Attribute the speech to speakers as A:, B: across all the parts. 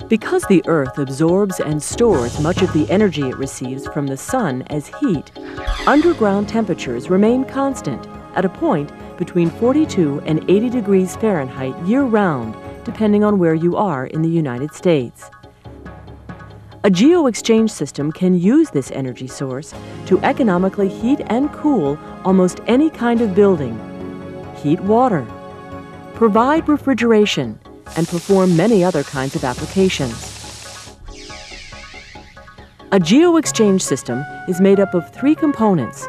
A: Because the Earth absorbs and stores much of the energy it receives from the sun as heat, underground temperatures remain constant at a point between 42 and 80 degrees Fahrenheit year-round, depending on where you are in the United States. A geo-exchange system can use this energy source to economically heat and cool almost any kind of building, heat water, provide refrigeration, and perform many other kinds of applications. A geo-exchange system is made up of three components: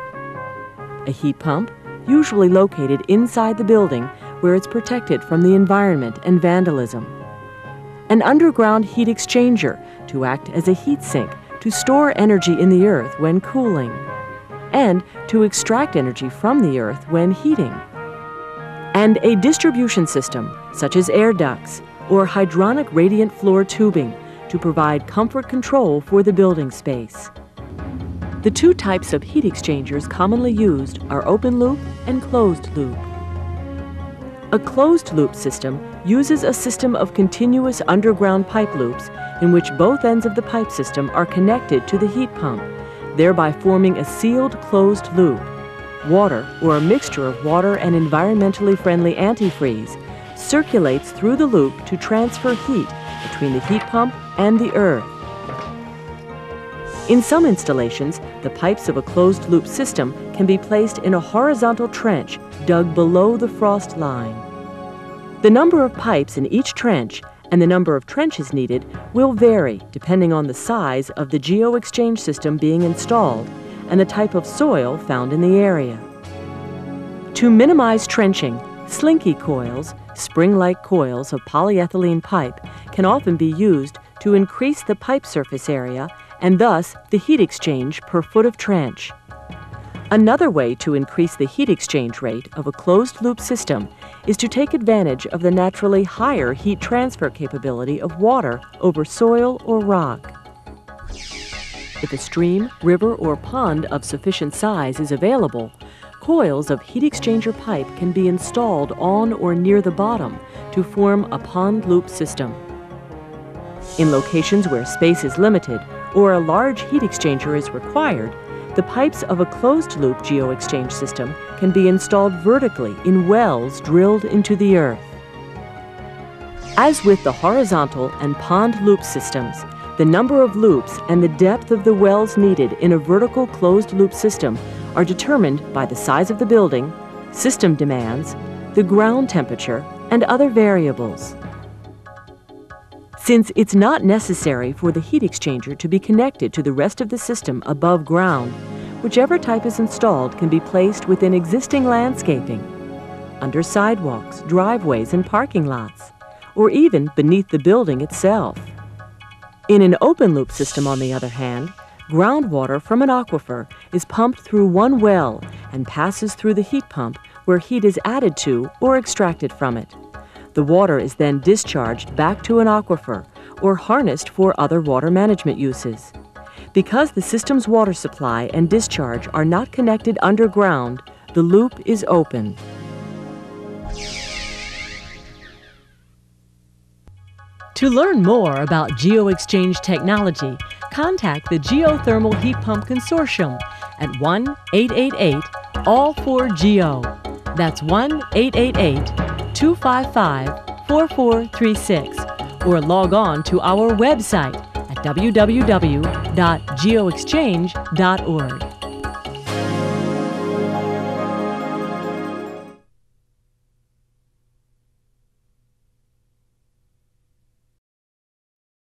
A: a heat pump, usually located inside the building where it's protected from the environment and vandalism; an underground heat exchanger to act as a heat sink to store energy in the earth when cooling, and to extract energy from the earth when heating; and a distribution system, such as air ducts or hydronic radiant floor tubing, to provide comfort control for the building space. The two types of heat exchangers commonly used are open loop and closed loop. A closed loop system uses a system of continuous underground pipe loops in which both ends of the pipe system are connected to the heat pump, thereby forming a sealed closed loop. Water, or a mixture of water and environmentally friendly antifreeze, circulates through the loop to transfer heat between the heat pump and the earth. In some installations, the pipes of a closed-loop system can be placed in a horizontal trench dug below the frost line. The number of pipes in each trench and the number of trenches needed will vary depending on the size of the geo-exchange system being installed and the type of soil found in the area. To minimize trenching, slinky coils, spring-like coils of polyethylene pipe, can often be used to increase the pipe surface area and thus the heat exchange per foot of trench. Another way to increase the heat exchange rate of a closed-loop system is to take advantage of the naturally higher heat transfer capability of water over soil or rock. If a stream, river, or pond of sufficient size is available, coils of heat exchanger pipe can be installed on or near the bottom to form a pond loop system. In locations where space is limited or a large heat exchanger is required, the pipes of a closed-loop geo-exchange system can be installed vertically in wells drilled into the earth. As with the horizontal and pond loop systems, the number of loops and the depth of the wells needed in a vertical closed-loop system are determined by the size of the building, system demands, the ground temperature, and other variables. Since it's not necessary for the heat exchanger to be connected to the rest of the system above ground, whichever type is installed can be placed within existing landscaping, under sidewalks, driveways, and parking lots, or even beneath the building itself. In an open-loop system, on the other hand, groundwater from an aquifer is pumped through one well and passes through the heat pump where heat is added to or extracted from it. The water is then discharged back to an aquifer or harnessed for other water management uses. Because the system's water supply and discharge are not connected underground, the loop is open. To learn more about geo-exchange technology, contact the Geothermal Heat Pump Consortium at 1-888-ALL4GEO. That's 1-888-255-4436, or log on to our website at www.geoexchange.org.